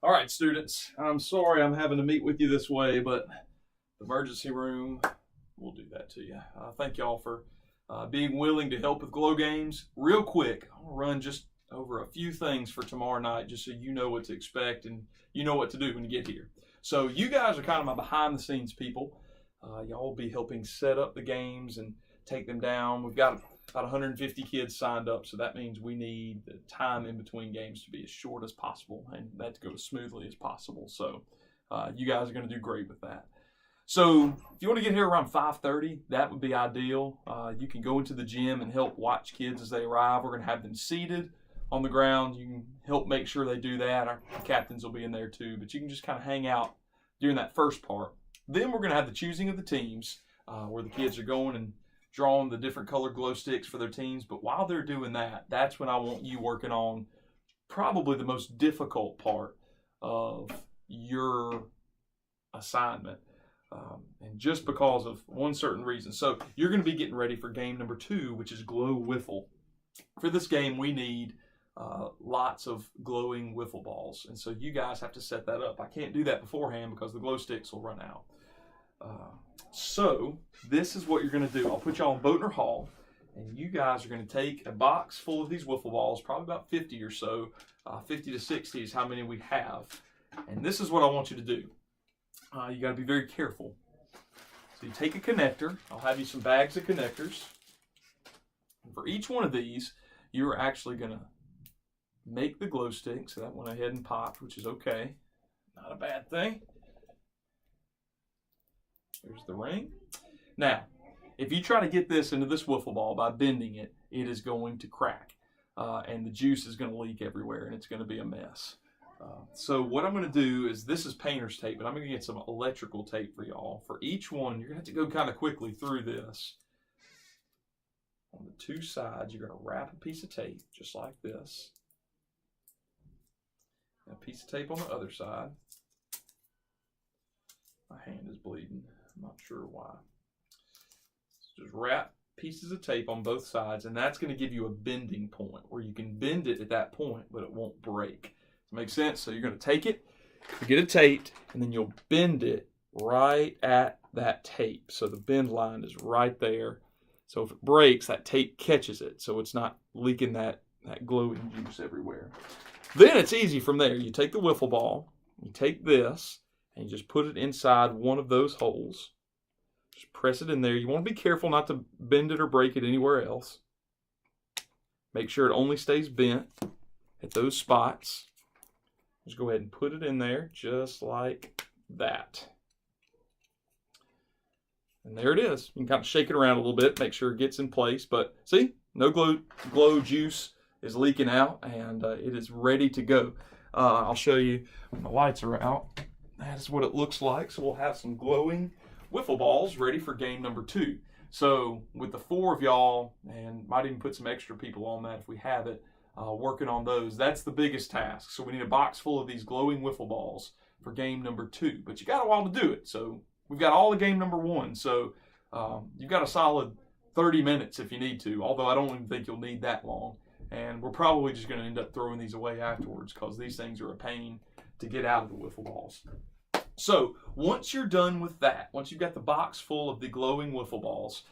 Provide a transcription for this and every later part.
All right, students, I'm sorry I'm having to meet with you this way, but the emergency room will do that to you. Thank y'all for being willing to help with Glow Games. Real quick, I'll run just over a few things for tomorrow night just so you know what to expect and you know what to do when you get here. So you guys are kind of my behind-the-scenes people. Y'all will be helping set up the games and take them down. We've got about 150 kids signed up, so that means we need the time in between games to be as short as possible and that to go as smoothly as possible. So you guys are going to do great with that. So if you want to get here around 5:30, that would be ideal. You can go into the gym and help watch kids as they arrive. We're going to have them seated on the ground. You can help make sure they do that. Our captains will be in there too, but you can just kind of hang out during that first part. Then we're going to have the choosing of the teams where the kids are going and drawing the different colored glow sticks for their teams. But while they're doing that, that's when I want you working on probably the most difficult part of your assignment. And just because of one certain reason. So you're going to be getting ready for game number 2, which is Glow Wiffle. For this game, we need lots of glowing wiffle balls. And so you guys have to set that up. I can't do that beforehand because the glow sticks will run out. So this is what you're going to do. I'll put y'all in Boatner Hall, and you guys are going to take a box full of these wiffle balls, probably about 50 or so. 50 to 60 is how many we have. And this is what I want you to do. You got to be very careful. So you take a connector. I'll have you some bags of connectors. And for each one of these, you're actually going to make the glow stick. So that went ahead and popped, which is okay. Not a bad thing. There's the ring. Now, if you try to get this into this wiffle ball by bending it, it is going to crack. And the juice is going to leak everywhere, and it's going to be a mess. So what I'm going to do is, this is painter's tape, but I'm going to get some electrical tape for y'all. For each one, you're going to have to go kind of quickly through this. On the two sides, you're going to wrap a piece of tape, just like this. And a piece of tape on the other side. My hand is bleeding. I'm not sure why. So just wrap pieces of tape on both sides, and that's going to give you a bending point where you can bend it at that point, but it won't break. Makes sense? So you're going to take it, you get it taped, and then you'll bend it right at that tape. So the bend line is right there. So if it breaks, that tape catches it, so it's not leaking that glowing juice everywhere. Then it's easy from there. You take the wiffle ball, you take this, and you just put it inside one of those holes. Just press it in there. You want to be careful not to bend it or break it anywhere else. Make sure it only stays bent at those spots. Just go ahead and put it in there just like that. And there it is. You can kind of shake it around a little bit, make sure it gets in place. But see, no glow juice is leaking out, and it is ready to go. I'll show you when the lights are out. That's what it looks like. So we'll have some glowing wiffle balls ready for game number 2. So with the 4 of y'all, and might even put some extra people on that if we have it, working on those, that's the biggest task. So we need a box full of these glowing wiffle balls for game number 2. But you got a while to do it. So we've got all of game number 1. So you've got a solid 30 minutes if you need to, although I don't even think you'll need that long. And we're probably just going to end up throwing these away afterwards because these things are a pain to get out of the wiffle balls. So once you're done with that, once you've got the box full of the glowing wiffle balls,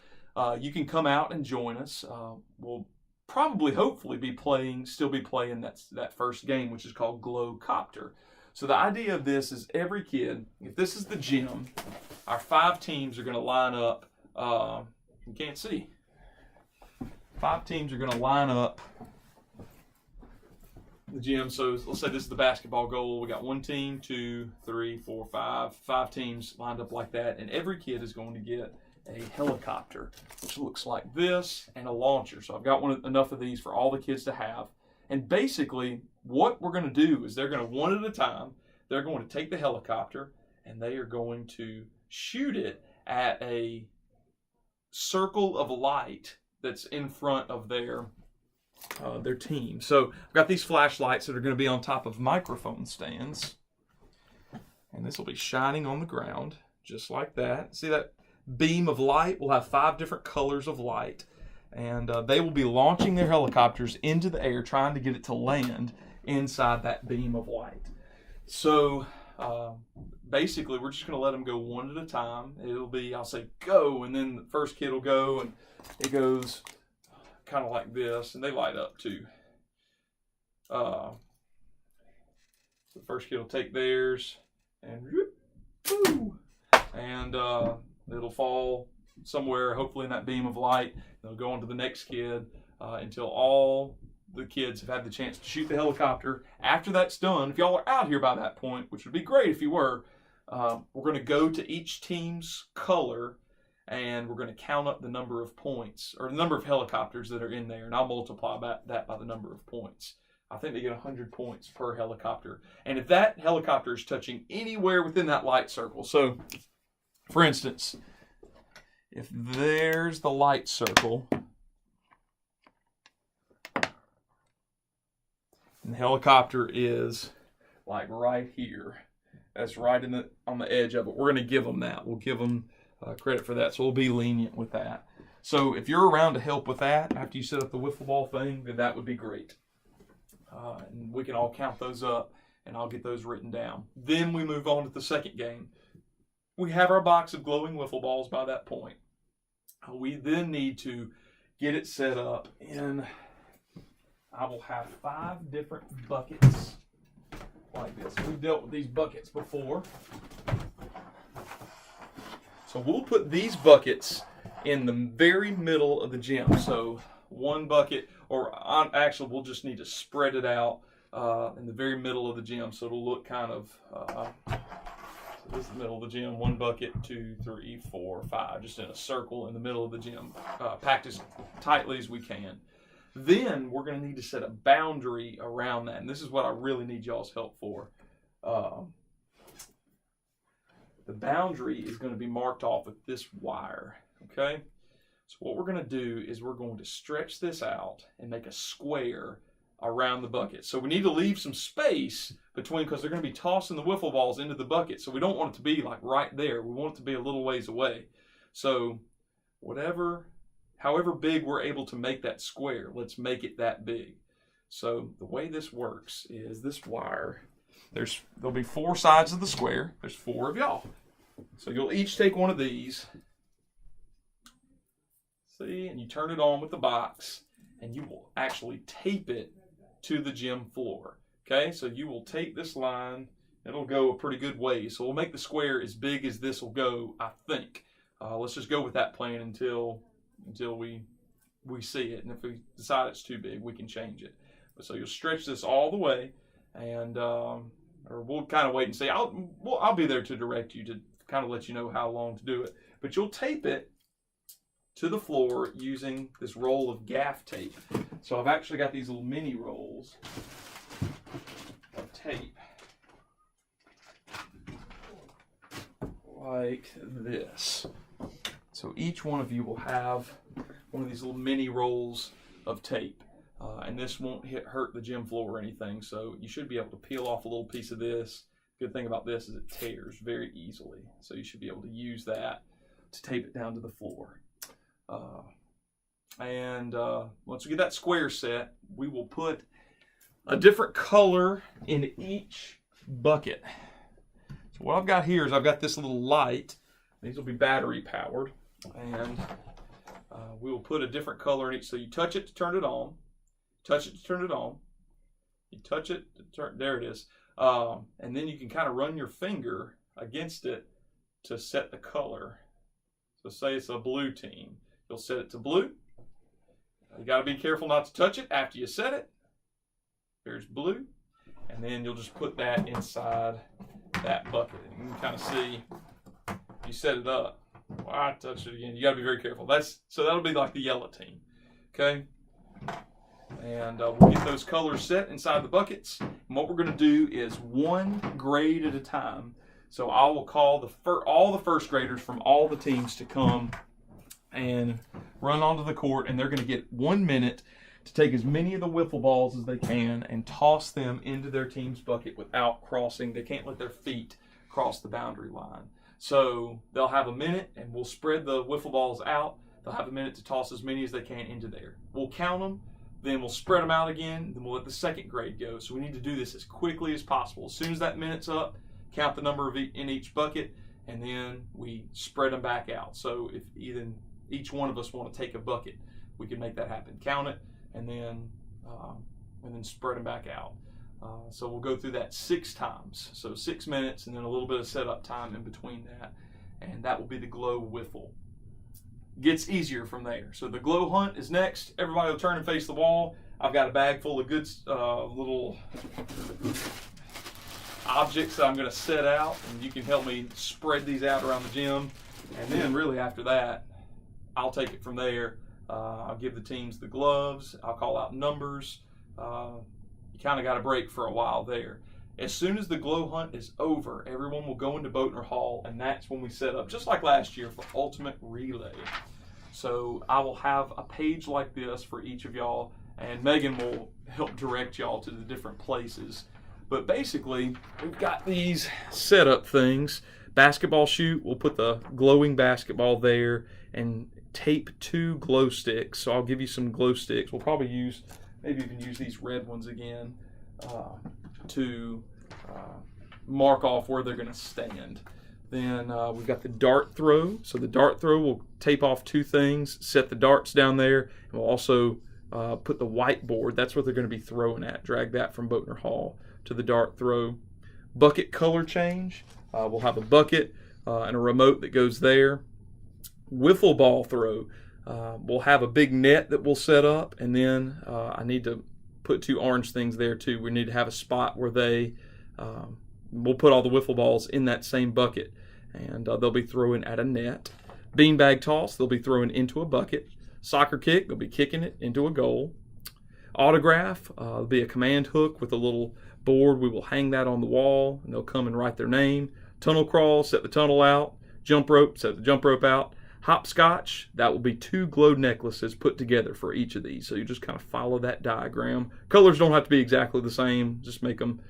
you can come out and join us. We'll probably, hopefully, still be playing that first game, which is called Glow Copter. So the idea of this is every kid, if this is the gym, our 5 teams are going to line up. You can't see. 5 teams are going to line up the gym. So let's say this is the basketball goal. We got 1 team, 2, 3, 4, 5 teams lined up like that, and every kid is going to get a helicopter, which looks like this, and a launcher. So I've got enough of these for all the kids to have. And basically, what we're going to do is they're going to, one at a time, they're going to take the helicopter, and they are going to shoot it at a circle of light that's in front of their team. So I've got these flashlights that are going to be on top of microphone stands, and this will be shining on the ground just like that. See that beam of light? We'll have 5 different colors of light, and they will be launching their helicopters into the air, trying to get it to land inside that beam of light. So basically, we're just going to let them go one at a time. It'll be, I'll say go, and then the first kid will go, and it goes kind of like this, and they light up too. The first kid will take theirs, and whoop, and it'll fall somewhere, hopefully in that beam of light. It'll go on to the next kid until all the kids have had the chance to shoot the helicopter. After that's done, if y'all are out here by that point, which would be great if you were, we're going to go to each team's color, and we're going to count up the number of points, or the number of helicopters that are in there, and I'll multiply that by the number of points. I think they get 100 points per helicopter. And if that helicopter is touching anywhere within that light circle, so for instance, if there's the light circle, and the helicopter is like right here, that's right on the edge of it, we're going to give them that. We'll give them credit for that, so we'll be lenient with that. So if you're around to help with that after you set up the wiffle ball thing, then that would be great. And we can all count those up, and I'll get those written down. Then we move on to the second game. We have our box of glowing wiffle balls by that point. We then need to get it set up in, I will have 5 different buckets like this. We've dealt with these buckets before. So we'll put these buckets in the very middle of the gym. So one bucket, or actually we'll just need to spread it out in the very middle of the gym, so it'll look kind of, so this is the middle of the gym, 1 bucket, 2, 3, 4, 5, just in a circle in the middle of the gym, packed as tightly as we can. Then we're going to need to set a boundary around that, and this is what I really need y'all's help for. The boundary is going to be marked off with this wire, okay? So what we're going to do is we're going to stretch this out and make a square around the bucket. So we need to leave some space between, because they're going to be tossing the wiffle balls into the bucket. So we don't want it to be like right there. We want it to be a little ways away. So however big we're able to make that square, let's make it that big. So the way this works is this wire, there'll be 4 sides of the square. There's 4 of y'all. So you'll each take one of these. See, and you turn it on with the box, and you will actually tape it to the gym floor. Okay, so you will take this line, it'll go a pretty good way. So we'll make the square as big as this will go, I think. Let's just go with that plan until we see it, and if we decide it's too big, we can change it. But so you'll stretch this all the way, and or we'll kind of wait and see. I'll be there to direct you, to kind of let you know how long to do it. But you'll tape it to the floor using this roll of gaff tape. So I've actually got these little mini rolls of tape like this. So each one of you will have one of these little mini rolls of tape, and this won't hurt the gym floor or anything, so you should be able to peel off a little piece of this. Good thing about this is it tears very easily, so you should be able to use that to tape it down to the floor. Once we get that square set, we will put a different color in each bucket. So what I've got here is I've got this little light. These will be battery powered, and we will put a different color in each. So you touch it to turn it on, touch it to turn it on, you touch it to turn, there it is, and then you can kind of run your finger against it to set the color. So say it's a blue team. You'll set it to blue. You got to be careful not to touch it after you set it. There's blue. And then you'll just put that inside that bucket. And you can kind of see, you set it up. Well, I touched it again. You got to be very careful. So that'll be like the yellow team. Okay? And we'll get those colors set inside the buckets. And what we're going to do is 1 grade at a time. So I will call all the first graders from all the teams to come and run onto the court, and they're going to get 1 minute to take as many of the wiffle balls as they can and toss them into their team's bucket without crossing. They can't let their feet cross the boundary line. So they'll have a minute, and we'll spread the wiffle balls out. They'll have a minute to toss as many as they can into there. We'll count them. Then we'll spread them out again. Then we'll let the second grade go. So we need to do this as quickly as possible. As soon as that minute's up, count the number in each bucket, and then we spread them back out. So if each one of us want to take a bucket, we can make that happen. Count it, and then spread them back out. So we'll go through that 6 times. So 6 minutes, and then a little bit of setup time in between that. And that will be the glow wiffle. Gets easier from there. So the glow hunt is next. Everybody will turn and face the wall. I've got a bag full of good little objects that I'm going to set out, and you can help me spread these out around the gym. And then really after that, I'll take it from there. I'll give the teams the gloves. I'll call out numbers. You kind of got a break for a while there. As soon as the glow hunt is over, everyone will go into Boatner Hall, and that's when we set up, just like last year, for Ultimate Relay. So I will have a page like this for each of y'all, and Megan will help direct y'all to the different places. But basically, we've got these setup things. Basketball chute, we'll put the glowing basketball there and tape 2 glow sticks. So I'll give you some glow sticks. We'll probably maybe even use these red ones again. To mark off where they're going to stand. Then we've got the dart throw. So the dart throw, we'll tape off 2 things, set the darts down there, and we'll also put the whiteboard. That's what they're going to be throwing at. Drag that from Boatner Hall to the dart throw. Bucket color change. We'll have a bucket and a remote that goes there. Wiffle ball throw. We'll have a big net that we'll set up, and then I need to put 2 orange things there too. We need to have a spot where we'll put all the wiffle balls in that same bucket, and they'll be throwing at a net. Beanbag toss, they'll be throwing into a bucket. Soccer kick, they'll be kicking it into a goal. Autograph, there'll be a command hook with a little board. We will hang that on the wall, and they'll come and write their name. Tunnel crawl, set the tunnel out. Jump rope, set the jump rope out. Hopscotch, that will be 2 glow necklaces put together for each of these. So you just kind of follow that diagram. Colors don't have to be exactly the same. Just make them,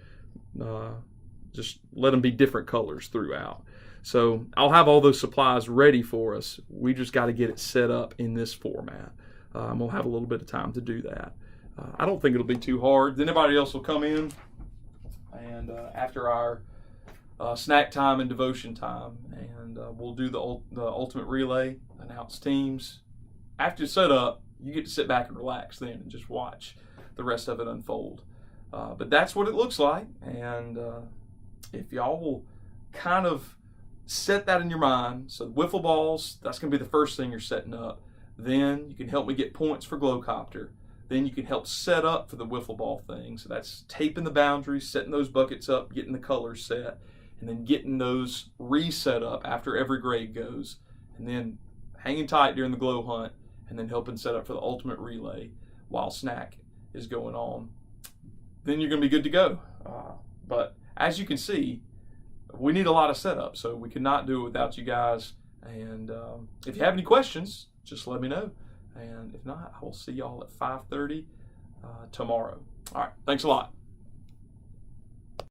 just let them be different colors throughout. So I'll have all those supplies ready for us. We just got to get it set up in this format. We'll have a little bit of time to do that. I don't think it'll be too hard. Then everybody else will come in, and after our snack time and devotion time, and we'll do the ultimate relay, announce teams. After you set up, you get to sit back and relax then and just watch the rest of it unfold. But that's what it looks like, and if y'all will kind of set that in your mind. So wiffle balls, that's going to be the first thing you're setting up. Then you can help me get points for Glowcopter. Then you can help set up for the wiffle ball thing. So that's taping the boundaries, setting those buckets up, getting the colors set, and then getting those reset up after every grade goes, and then hanging tight during the glow hunt, and then helping set up for the ultimate relay while snack is going on. Then you're going to be good to go. But as you can see, we need a lot of setup, so we could not do it without you guys. And if you have any questions, just let me know. And if not, I will see y'all at 5:30 tomorrow. All right, thanks a lot.